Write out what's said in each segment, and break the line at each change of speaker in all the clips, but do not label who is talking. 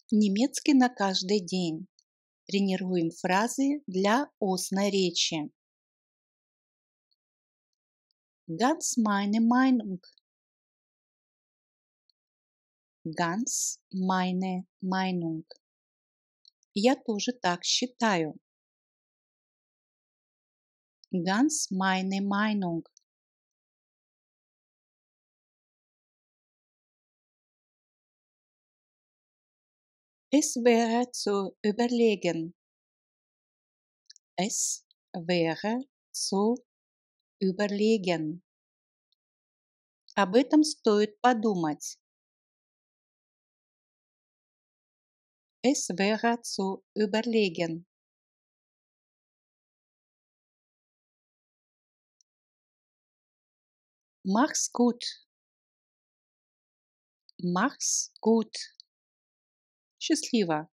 Немецкий на каждый день. Тренируем фразы для устной речи. Ganz meine Meinung. Ganz meine Meinung. Я тоже так считаю. Ganz meine Meinung. Es wäre zu überlegen. Es wäre zu überlegen. Об этом стоит подумать. Es wäre zu überlegen. Mach's gut. Mach's gut. Счастливо.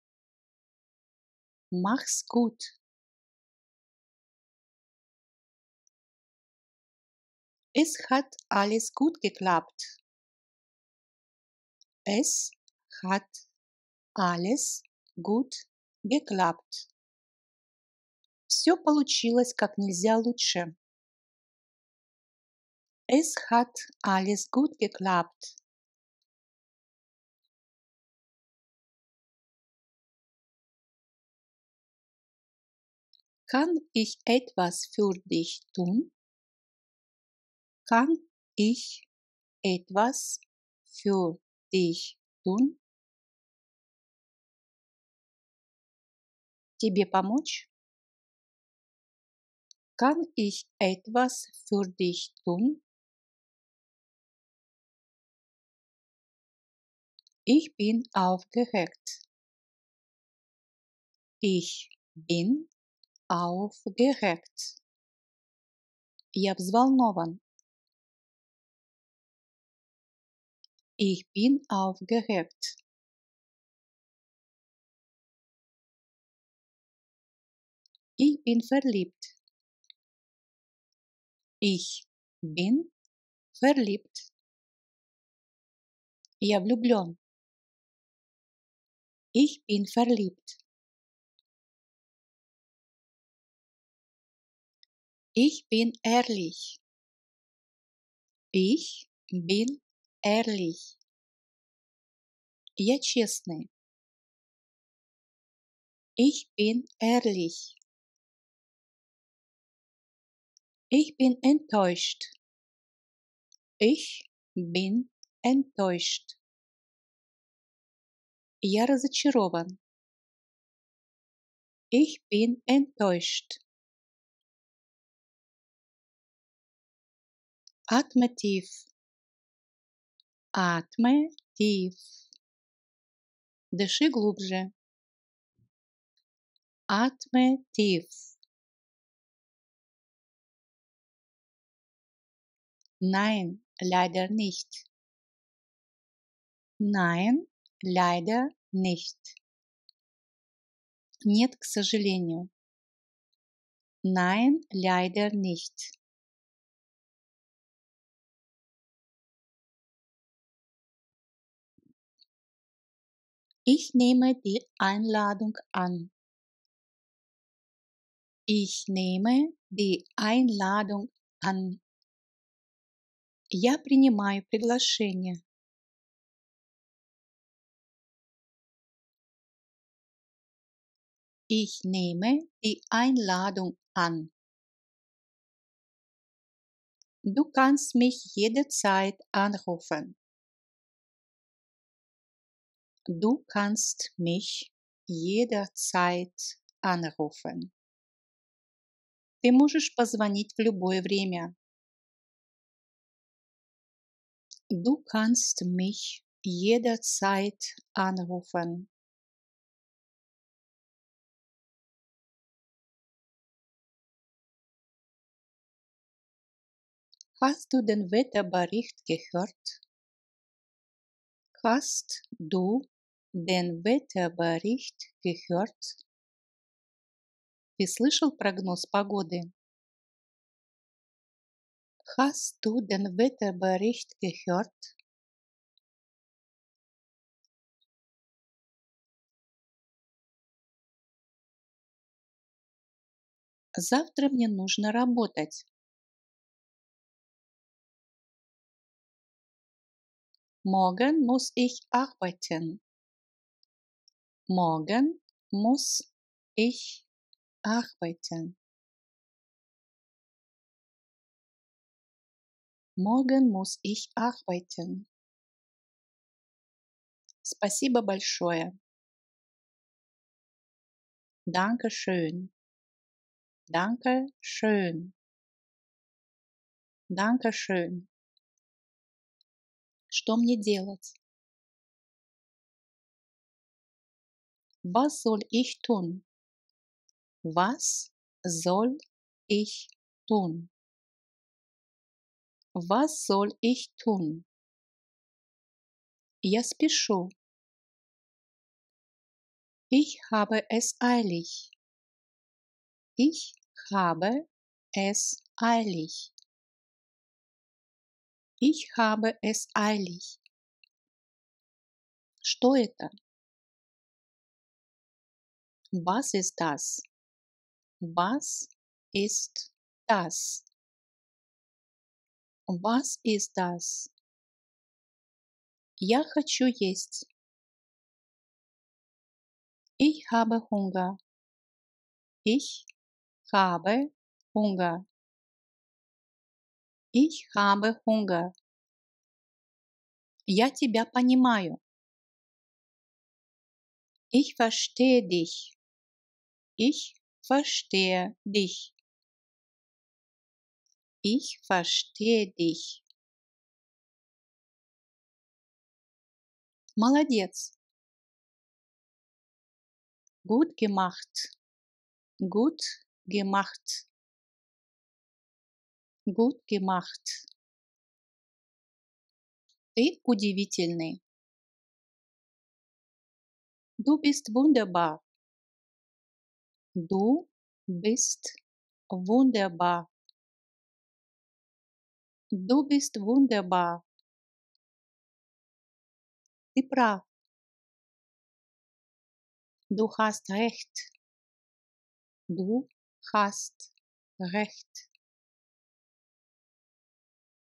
Mach's gut. Es hat alles gut geklappt. Es hat alles gut geklappt. Все получилось как нельзя лучше. Es hat alles gut geklappt. Kann ich etwas für dich tun? Kann ich etwas für dich tun? Тебе помочь? Kann ich etwas für dich tun? Ich bin aufgeregt. Ich bin aufgeregt. Я взволнован. Ich bin aufgeregt. Ich bin verliebt. Ich bin verliebt. Я влюблен. Ich bin verliebt. Ich bin ehrlich. Ich bin ehrlich. Я честный. Ich bin ehrlich. Ich bin enttäuscht. Ich bin enttäuscht. Я разочарован. Ich bin enttäuscht. Atme tief. Atme tief. Дыши глубже. Atme tief. Nein, leider nicht. Nein, leider nicht. Нет, к сожалению. Nein, leider nicht. Ich nehme die Einladung an. Ich nehme die Einladung an. Я принимаю приглашение. Ich nehme die Einladung an. Du kannst mich jederzeit anrufen. Du kannst mich jederzeit anrufen. Ты можешь позвонить в любое время. Du kannst mich jederzeit anrufen. Hast du den Wetterbericht gehört? Hast du den Wetterbericht gehört? Ты слышал прогноз погоды? Hast du den Wetterbericht gehört? Завтра мне нужно работать. Morgen muss ich arbeiten. Morgen muss ich arbeiten. Morgen muss ich arbeiten. Спасибо большое. Danke schön. Danke schön. Danke schön. Что мне делать? Was soll ich tun? Was soll ich tun? Was soll ich tun? Я спешу. Ich habe es eilig. Ich habe es eilig. Ich habe es eilig. Что это? Was ist das? Was ist das? Was ist das? Я хочу есть. Ich habe Hunger. Ich habe Hunger. Ich habe Hunger. Я тебя понимаю. Ich verstehe dich. Ich verstehe dich. Ich verstehe dich. Молодец. Gut gemacht. Gut gemacht. Gut gemacht. Ты удивительный. Du bist wunderbar. Du bist wunderbar. Du bist wunderbar. Ты прав. Du hast recht. Du hast recht.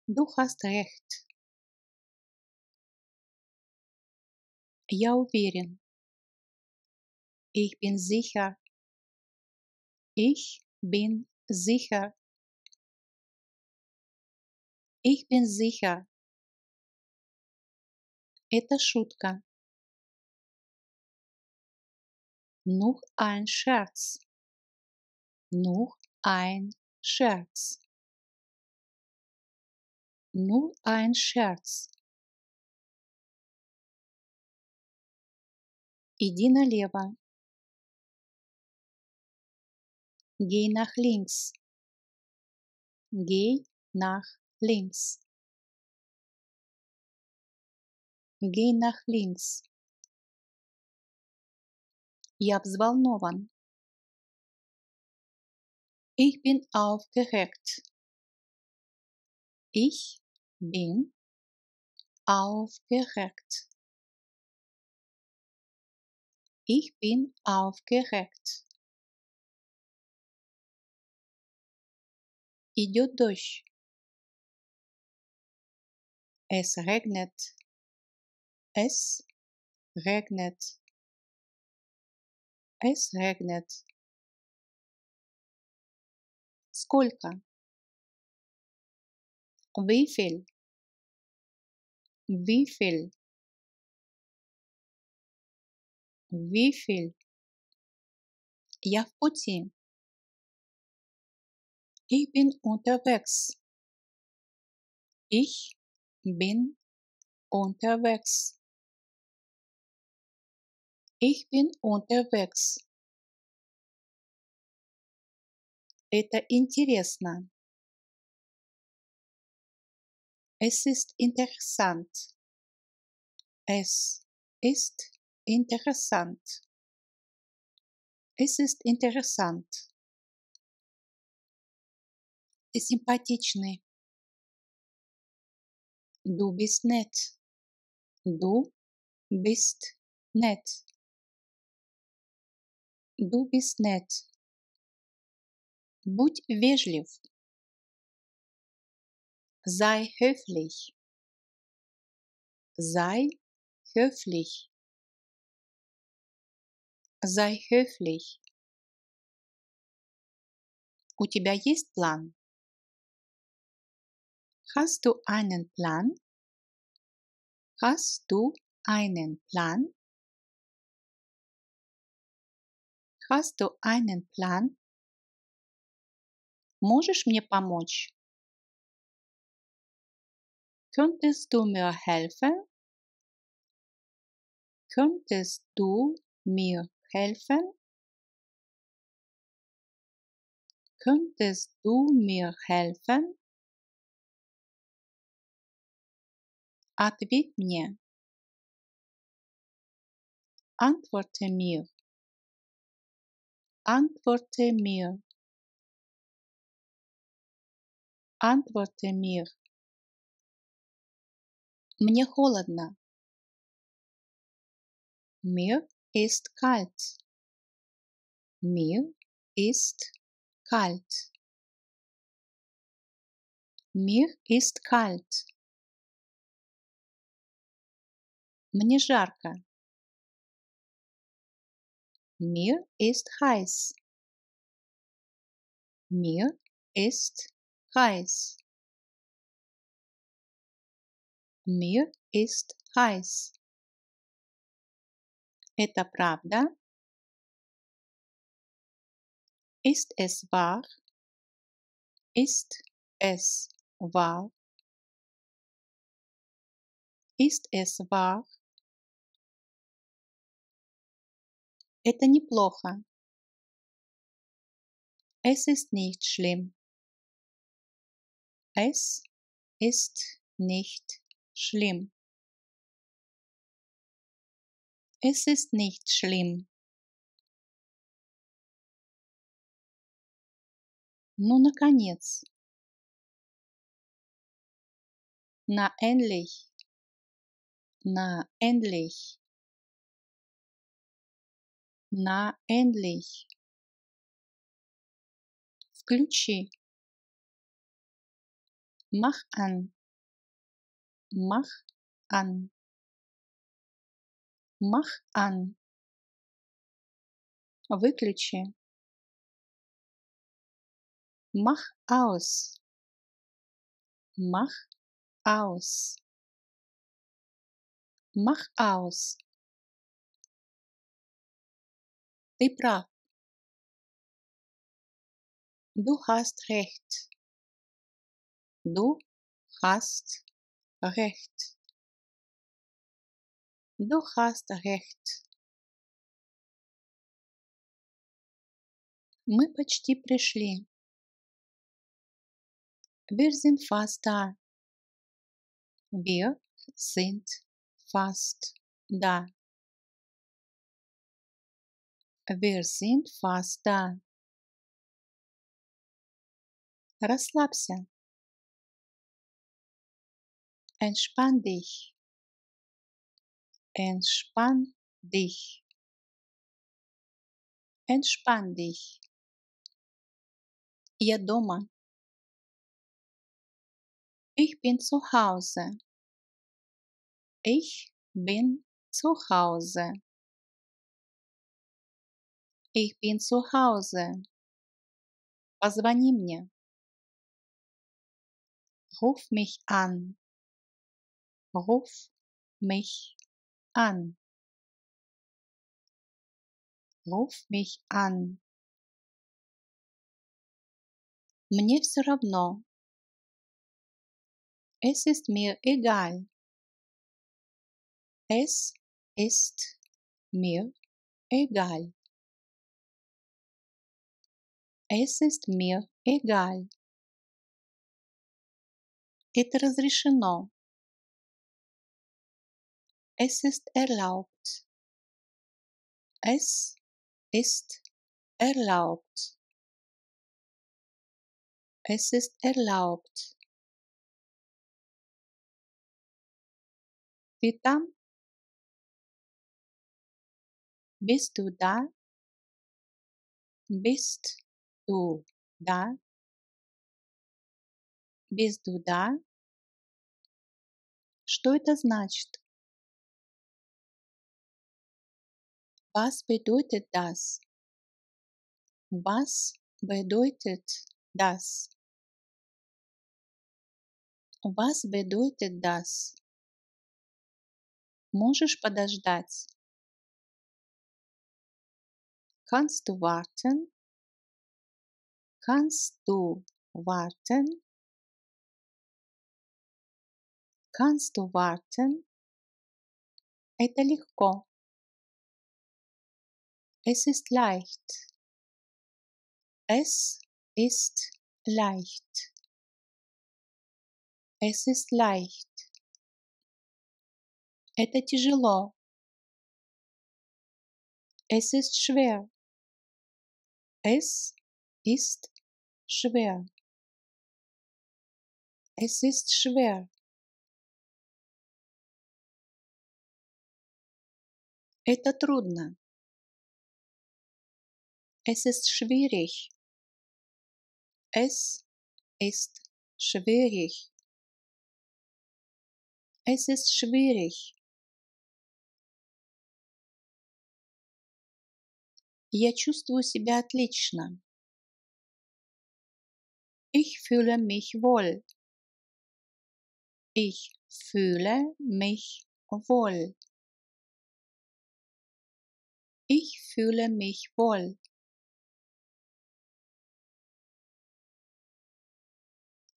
Du hast recht. Я уверен. Ich bin sicher. Ich bin sicher. Ich bin sicher. Это шутка. Nur ein Scherz. Nur ein Scherz. Nur ein Scherz. Иди налево. Geh nach links. Geh nach links. Geh nach links. Я взволнован. Ich bin aufgeregt. Ich bin aufgeregt. Ich bin aufgeregt. Идет дождь. Es regnet. Es regnet. Es regnet. Сколько? Wie viel? Wie viel? Wie viel? Я в пути. Ich bin unterwegs. Ich bin unterwegs. Ich bin unterwegs. Это интересно. Es ist interessant. Es ist interessant. Es ist interessant. Ты симпатичный. Du bist nett. Du bist nett. Du bist nett. Будь вежлив. Sei höflich. Sei höflich. Sei höflich. У тебя есть план? Hast du einen Plan? Hast du einen Plan? Hast du einen Plan? Можешь мне помочь? Könntest du mir helfen? Könntest du mir helfen? Könntest du mir helfen? Ответь мне. Antworte mir. Antworte mir. Antworte mir. Мне холодно. Mir ist kalt. Mir ist kalt. Mir ist kalt. Мне жарко. Mir ist heiß. Mir ist heiß. Mir ist heiß. Это правда? Ist es wahr? Ist es wahr? Ist es wahr? Это неплохо. Es ist nicht schlimm. Es ist nicht schlimm. Es ist nicht schlimm. Ну, наконец. Na endlich. Na endlich. На endlich. Включи. Mach an. Mach an. Mach an. Выключи. Mach aus. Mach aus. Mach aus. Ты прав. Du hast recht. Du hast recht. Du hast recht. Мы почти пришли. Wir sind fast da. Wir sind fast da. Wir sind fast da. Расслабься. Entspann dich. Entspann dich. Entspann dich. Я дома. Ich bin zu Hause. Ich bin zu Hause. Ich bin zu Hause. Позвони мне. Ruf mich an. Ruf mich an. Ruf mich an. Мне все равно. Es ist mir egal. Es ist mir egal. Es ist mir egal. Это разрешено. Es ist erlaubt. Es ist erlaubt. Es ist erlaubt. Ты там? Bist du da? Bist du Да. Bist du da? Что это значит? Was bedeutet das? Was bedeutet das? Was bedeutet das? Можешь подождать? Kannst du warten? Kannst du warten? Kannst du warten? Это легко. Es ist leicht. Es ist leicht. Es ist leicht. Это тяжело. Es ist schwer. Es ist schwer. Es ist schwer. Это трудно. Es ist schwierig. Es ist schwierig. Es ist schwierig. Я чувствую себя отлично. Ich fühle mich wohl. Ich fühle mich wohl. Ich fühle mich wohl.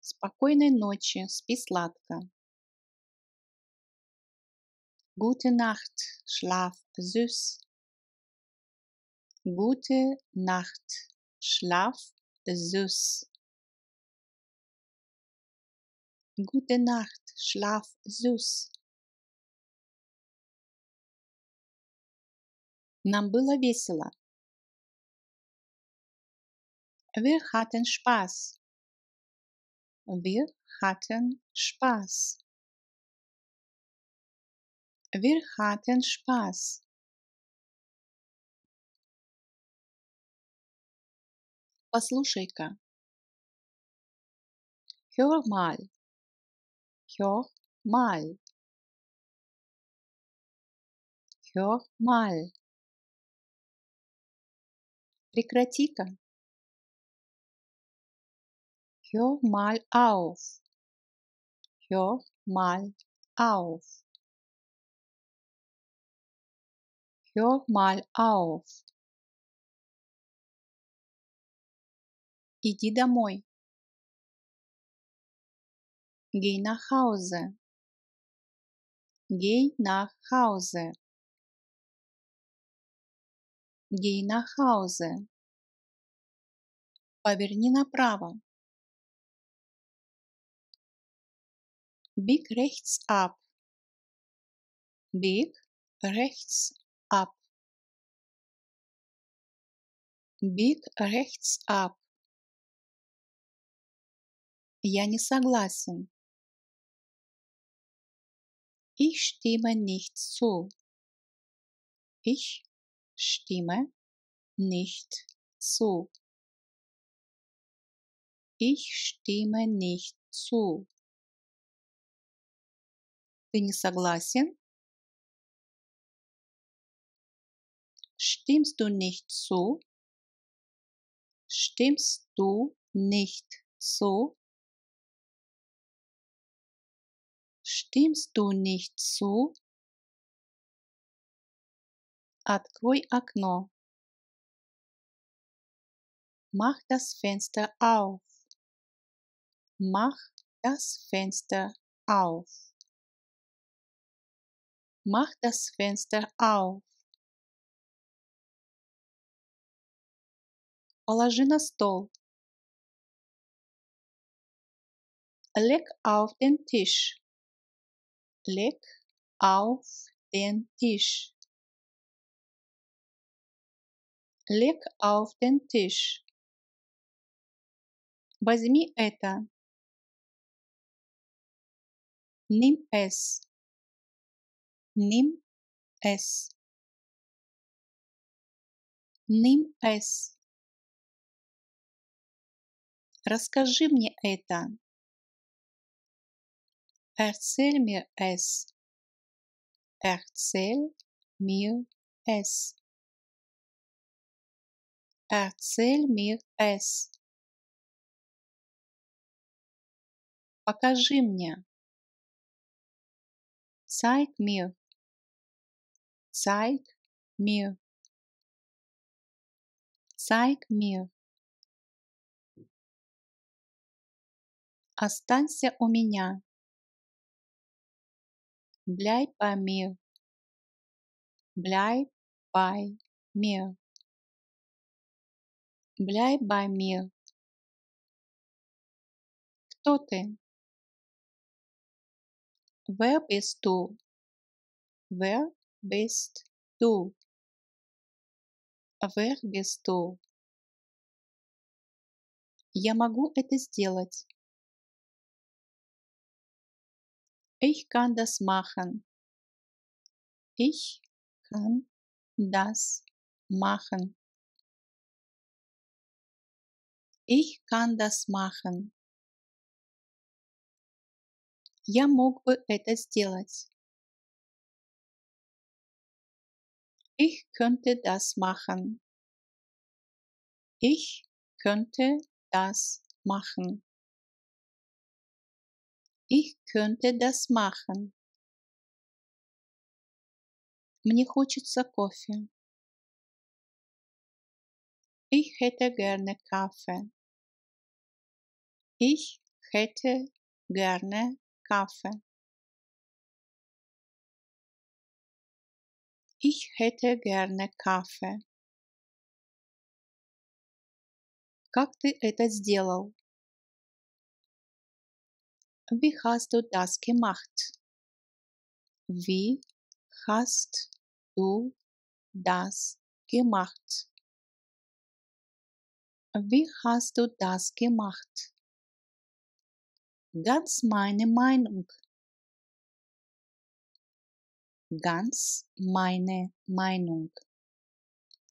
Спокойной ночи, спи сладко. Gute Nacht, schlaf süß. Gute Nacht, schlaf süß. Gute Nacht, schlaf süß. Нам было весело. Wir hatten Spaß. Wir hatten Spaß. Wir hatten Spaß. Послушай-ка. Hör mal. Hör mal. Hör mal. Прекрати-ка. Hör mal auf. Hör mal auf. Hör mal auf. Иди домой. Geh nach Hause. Geh nach Hause. Geh nach Hause. Поверни направо. Bieg rechts ab. Bieg rechts ab. Bieg rechts ab. Я не согласен. Ich stimme nicht zu. Ich stimme nicht zu. Ich stimme nicht zu. Ты не согласен? Stimmst du nicht zu? Stimmst du nicht zu? Stimmst du nicht zu? Открой окно. Mach das Fenster auf. Mach das Fenster auf. Mach das Fenster auf. Положи на стол. Leg auf den Tisch. Leg auf den Tisch. Leg auf den Tisch. Возьми это. Nimm es. Nimm es. Nimm es. Расскажи мне это. Erzähl mir es. Erzähl mir es. Erzähl mir es. Покажи мне. Zeig mir. Zeig mir. Zeig mir. Останься у меня. Bleib bei mir. Bleib bei mir. Bleib bei mir. Кто ты? Wer bist du? Wer bist du? Wer bist du? Я могу это сделать. Ich kann das machen. Ich kann das machen. Ich kann das machen. Я мог бы это сделать. Ich könnte das machen. Ich könnte das machen. Ich könnte das machen. Мне хочется кофе. Ich hätte gerne Kaffee. Ich hätte gerne Kaffee. Ich hätte gerne Kaffee. Как ты это сделал? Wie hast du das gemacht? Wie hast du das gemacht? Wie hast du das gemacht? Ganz meine Meinung. Ganz meine Meinung.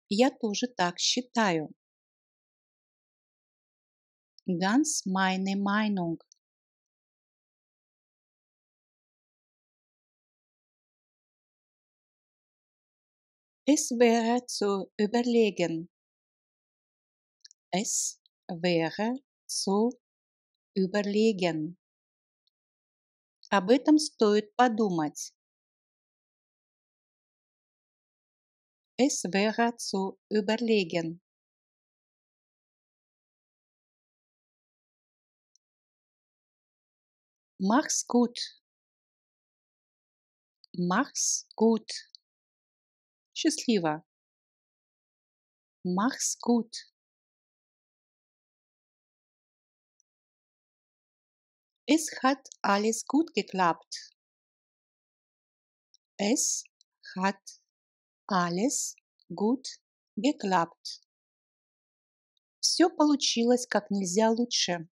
Я тоже так считаю. Ganz meine Meinung. Es wäre zu überlegen. Es wäre zu überlegen. Об этом стоит подумать. Es wäre zu überlegen. Mach's gut. Mach's gut. Счастливо. Mach's gut. Es hat alles gut geklappt. Es hat alles gut geklappt. Все получилось как нельзя лучше.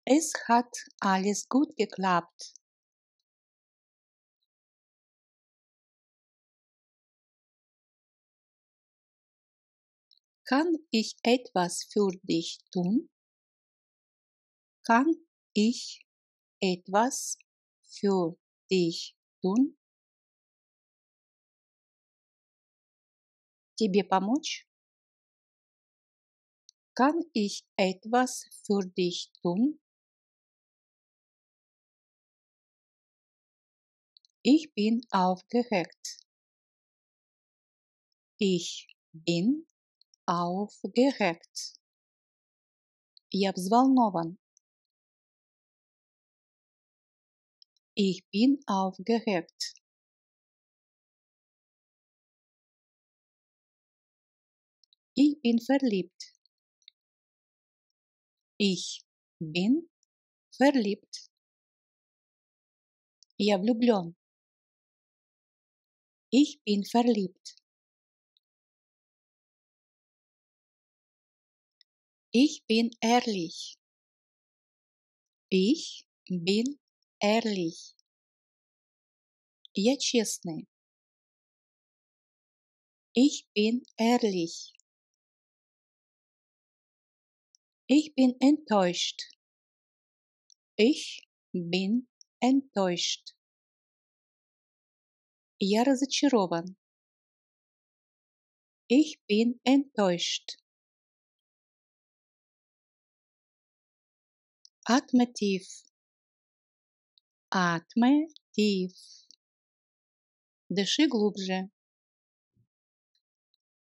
Es hat alles gut geklappt. Kann ich etwas für dich tun? Kann ich etwas für dich tun? Тебе помочь? Kann ich etwas für dich tun? Ich bin aufgeregt. Ich bin aufgeregt. Я взволнован. Ich bin aufgeregt. Ich bin verliebt. Ich bin verliebt. Я влюблен. Ich bin verliebt. Ich bin ehrlich. Ich bin ehrlich. Я честный. Ich bin ehrlich. Ich bin enttäuscht. Ich bin enttäuscht. Я разочарован. Ich bin enttäuscht. Atme tief. Atme tief. Дыши глубже.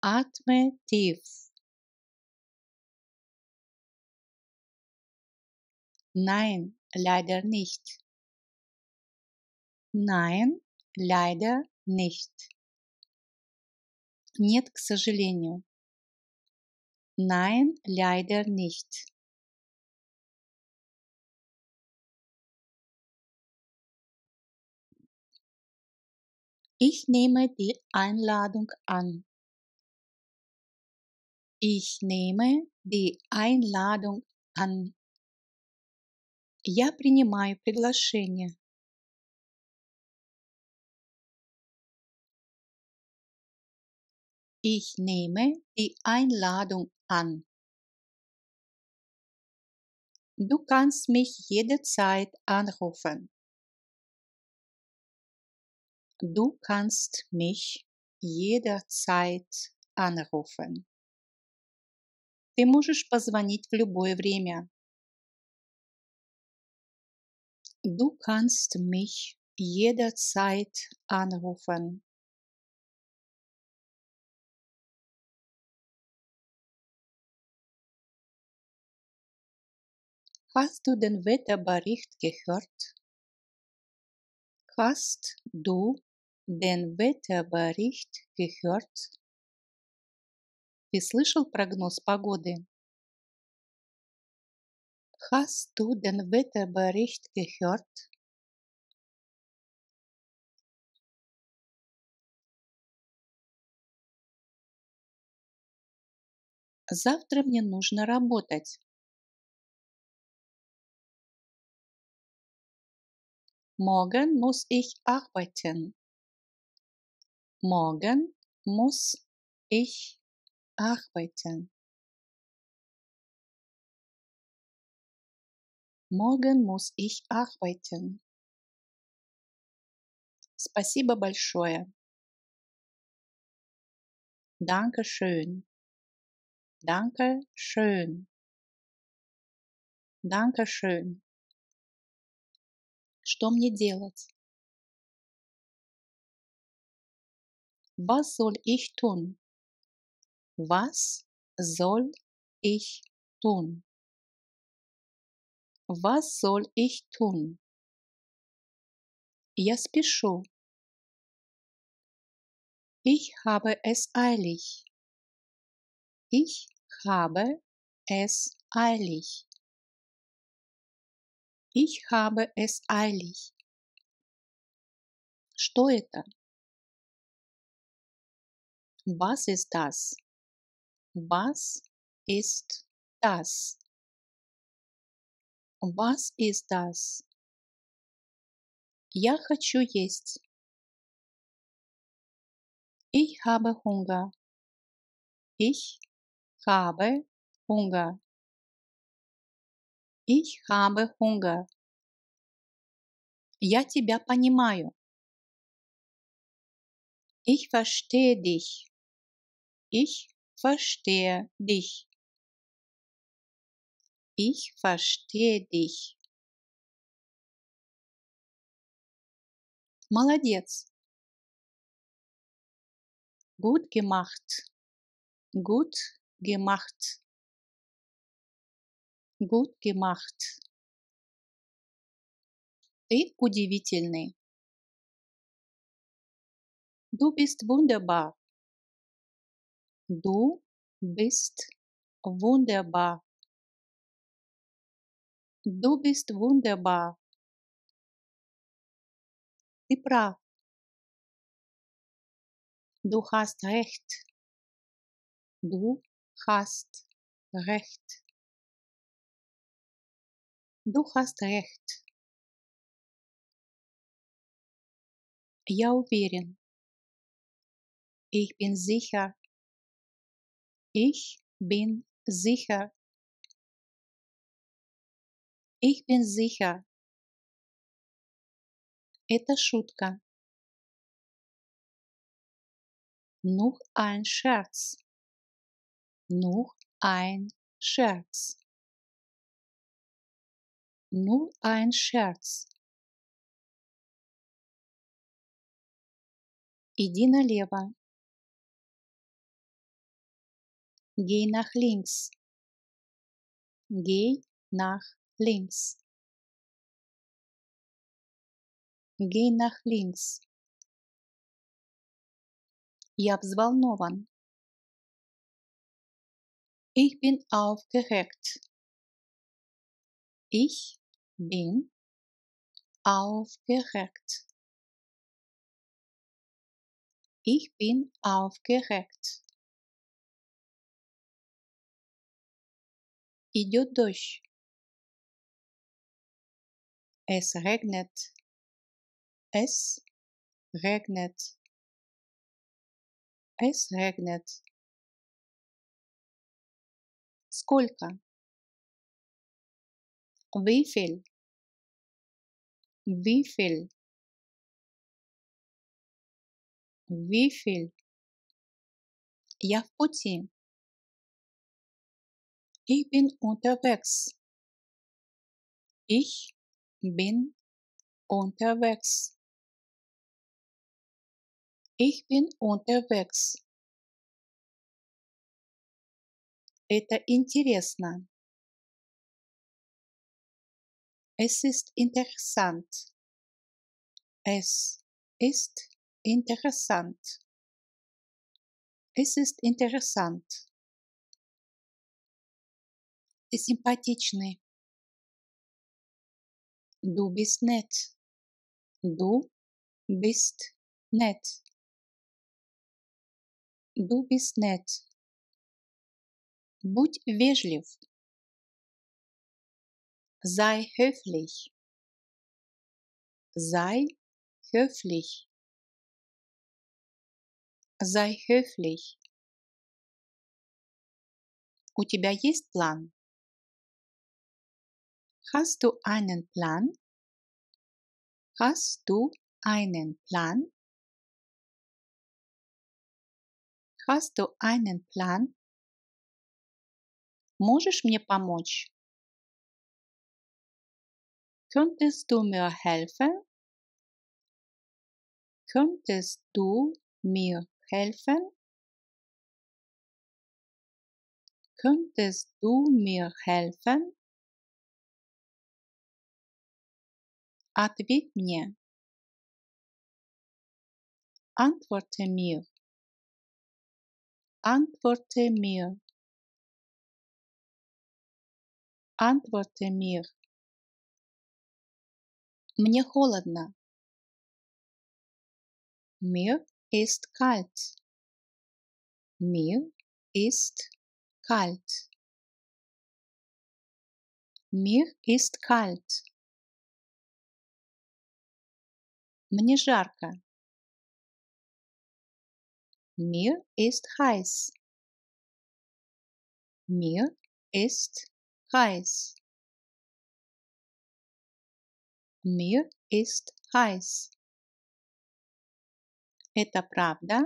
Atme tief. Nein, leider nicht. Nein, leider nicht. Нет, к сожалению. Nein, leider nicht. Ich nehme die Einladung an. Ich nehme die Einladung an. Я принимаю приглашение. Ich nehme die Einladung an. Du kannst mich jederzeit anrufen. Du kannst mich jederzeit anrufen. Ты можешь позвонить в любое время. Du kannst mich jederzeit anrufen. Hast du den Wetterbericht gehört? Hast du den Wetterbericht gehört? Ты слышал прогноз погоды? Hast du den Wetterbericht gehört? Завтра мне нужно работать. Morgen muss ich arbeiten. Morgen muss ich arbeiten. Morgen muss ich arbeiten. Спасибо большое. Danke schön. Danke schön. Danke schön. Что мне делать? Was soll ich tun? Was soll ich tun? Was soll ich tun? Я спешу. Ich habe es eilig. Ich habe es eilig. Ich habe es eilig. Что это? Was ist das? Was ist das? Was ist das? Я хочу есть. Ich habe Hunger. Ich habe Hunger. Ich habe Hunger. Я тебя понимаю. Ich verstehe dich. Ich verstehe dich. Ich verstehe dich. Молодец. Gut gemacht. Gut gemacht. Gut gemacht. Ты удивительный. Du bist wunderbar. Du bist wunderbar. Du bist wunderbar. Ты прав. Du hast recht. Du hast recht. Du hast recht. Я уверен. Ich bin sicher. Ich bin sicher. Ich bin sicher. Это шутка. Nur ein Scherz. Nur ein Scherz. Nur ein Scherz. Иди налево. Geh nach links. Geh nach links. Geh nach links. Я взволнован. Ich bin aufgeregt. Ich bin aufgeregt. Ich bin aufgeregt. Идет дождь. Es regnet. Es regnet. Es regnet. Сколько? Wie viel? Wie viel? Wie viel? Я в пути. Ich bin unterwegs. Ich bin unterwegs. Ich bin unterwegs. Это интересно. Es ist interessant. Es ist interessant. Es ist interessant. Ты симпатичный. Du bist nett. Du bist nett. Du bist nett. Будь вежлив. Sei höflich. Sei höflich. Sei höflich. У тебя есть план? Hast du einen Plan? Hast du einen Plan? Hast du einen Plan? Можешь мне помочь? Könntest du mir helfen? Könntest du mir helfen? Könntest du mir helfen? Ответь мне. Antworte mir. Antworte mir. Antworte mir. Мне холодно. Mir ist kalt. Mir ist kalt. Mir ist kalt. Мне жарко. Mir ist heiß. Mir ist heiß. Mir ist heiß. Это правда?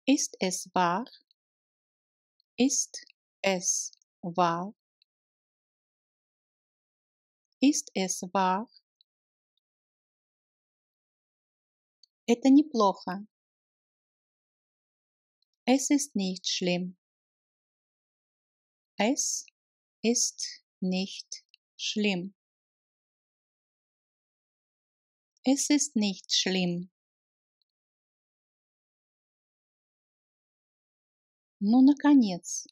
Ist es wahr? Ist es wahr? Ist es wahr? Это неплохо. Es ist nicht schlimm. Es ist nicht schlimm. Es ist nicht schlimm. Ну, наконец.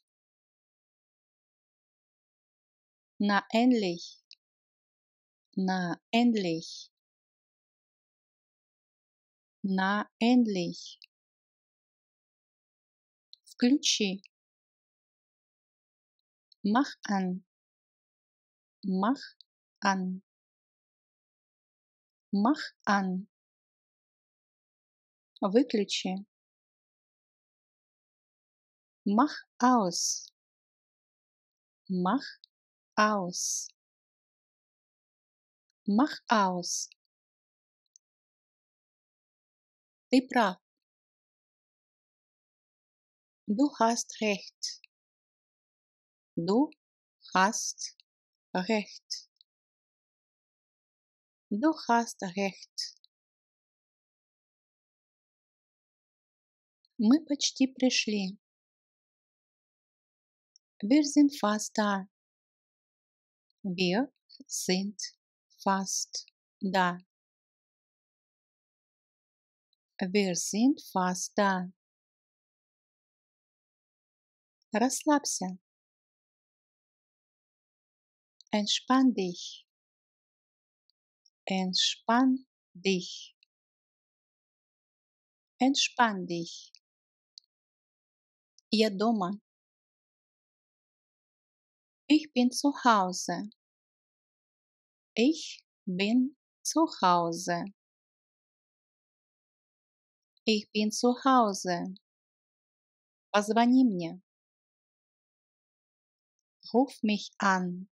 Na endlich. Na endlich. На endlich. Включи. Mach an. Mach an. Mach an. Выключи. Mach aus. Mach aus. Mach aus. Ты прав. Du hast recht. Du hast recht. Du hast recht. Мы почти пришли. Wir sind fast da. Wir sind fast da. Wir sind fast da. Расслабься. Entspann dich. Entspann dich. Entspann dich. Я дома. Ich bin zu Hause. Ich bin zu Hause. Ich bin zu Hause. Позвони мне. Ruf mich an.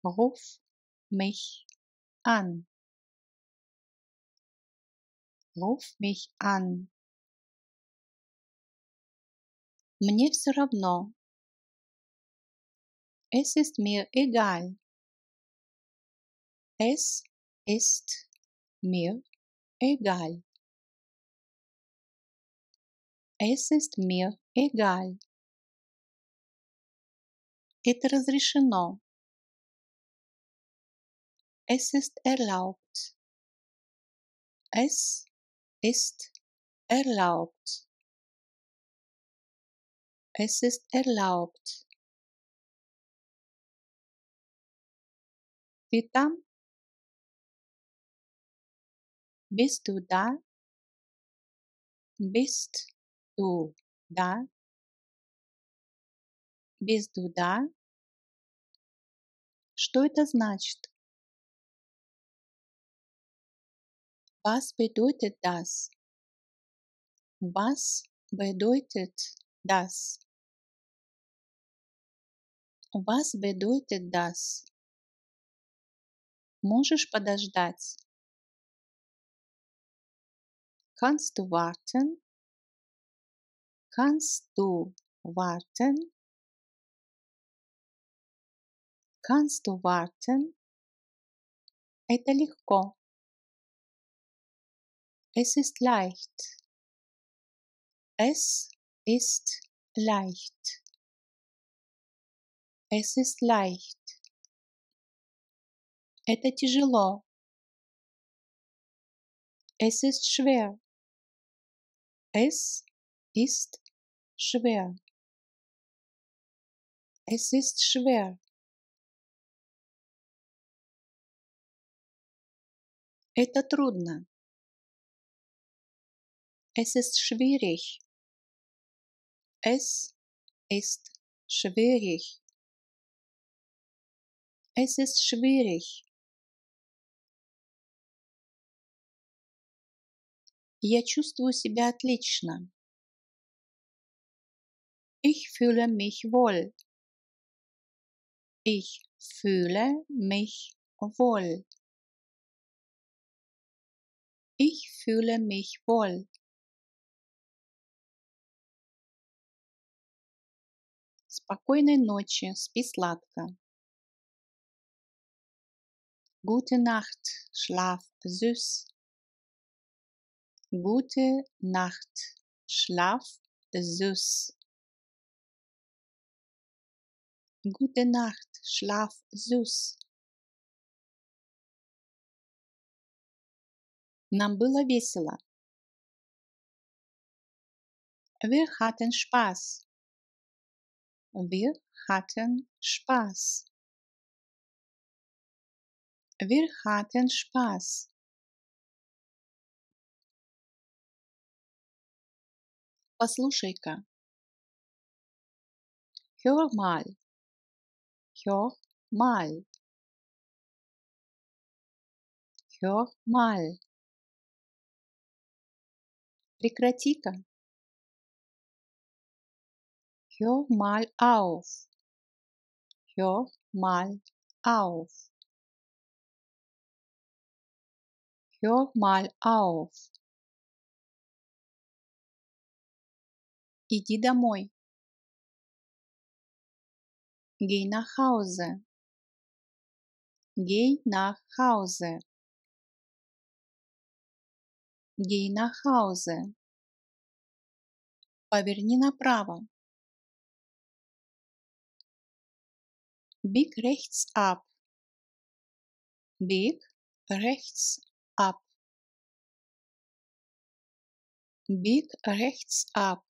Ruf mich an. Ruf mich an. Мне все равно. Es ist mir egal. Es ist mir egal. Es ist mir egal. Это разрешено. Es ist erlaubt. Es ist erlaubt. Es ist erlaubt. Ты там? Bist du da? Bist du da? Bist du da? Что это значит? Was bedeutet das? Was bedeutet das? Was bedeutet das? Можешь подождать? Kannst du warten? Kannst du warten? Kannst du warten? Это легко. Es ist leicht. Es ist leicht. Es ist leicht. Это тяжело. Es ist schwer. Es ist schwer. Es ist schwer. Это трудно. Es ist schwierig. Es ist schwierig. Es ist schwierig. Я чувствую себя отлично. Ich fühle mich wohl. Ich fühle mich wohl. Ich fühle mich wohl. Спокойной ночи, спи сладко. Gute Nacht, schlaf süß. Gute Nacht, schlaf süß. Gute Nacht, schlaf süß. Нам было весело. Wir hatten Spaß. Wir hatten Spaß. Wir hatten Spaß. Послушай-ка. Hör mal. Hör mal. Hör mal. Прекрати-ка. Hör mal auf. Hör mal auf. Hör mal auf. Иди домой. Geh nach Hause. Geh nach Hause. Geh nach Hause. Поверни направо. Bieg rechts ab. Bieg rechts ab. Bieg rechts ab.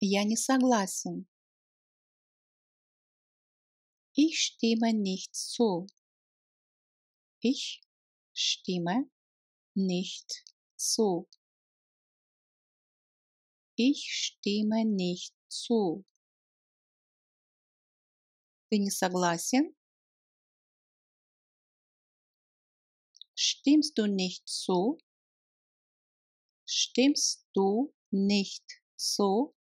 Я не согласен. Ich stimme nicht zu. Ich stimme nicht zu. Ich stimme nicht zu. Ты не согласен? Stimmst du nicht zu? Stimmst du nicht zu?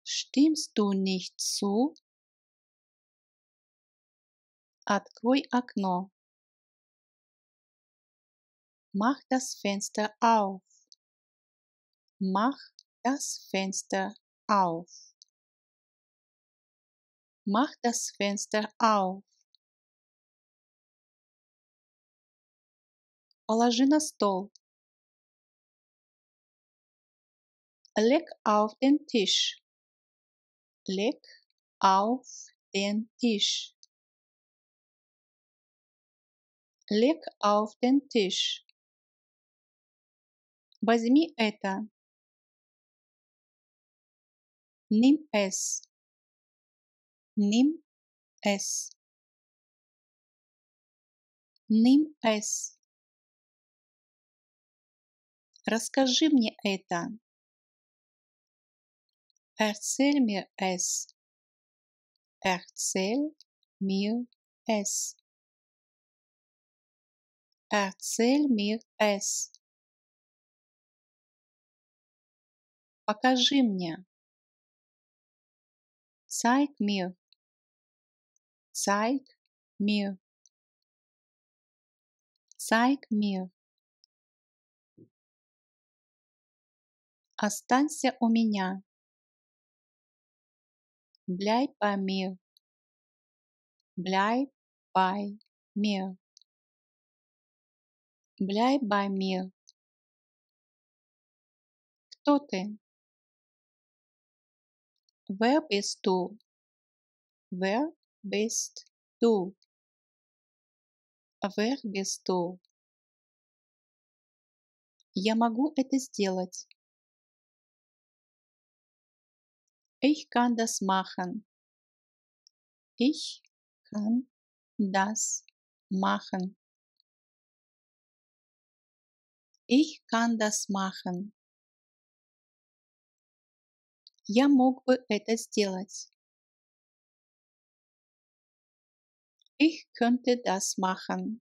Stimmst du nicht zu? Открой окно. Mach das Fenster auf. Mach das Fenster auf. Mach das Fenster auf. Положи на стол. Leg auf den Tisch. Leg auf den Tisch. Leg auf den Tisch. Возьми это. Nimm es. Nimm es. Nimm es. Расскажи мне это. Erzähl mir es. Erzähl mir es. Erzähl mir es. Покажи мне. Zeig mir. Zeig mir. Zeig mir. Останься у меня. Bleib bei mir. Bleib bei mir. Bleib bei mir. Кто ты? Wer bist du? Wer bist du? Wer bist du? Я могу это сделать. Ich kann das machen. Ich kann das machen. Ich kann das machen. Я мог бы это сделать. Ich könnte das machen.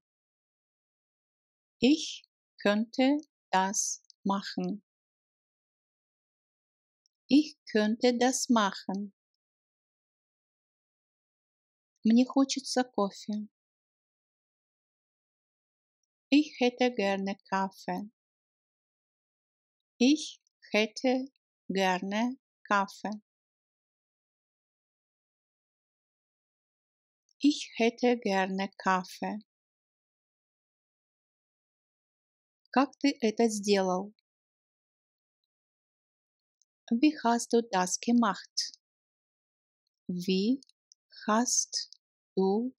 Ich könnte das machen. Ich könnte das machen. Мне хочется кофе. Ich hätte gerne Kaffee. Ich hätte gerne Kaffee. Ich hätte gerne Kaffee. Как ты это сделал? Wie hast du das gemacht? Wie hast du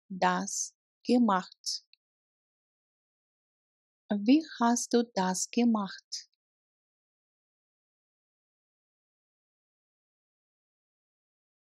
das gemacht? Wie hast du das gemacht?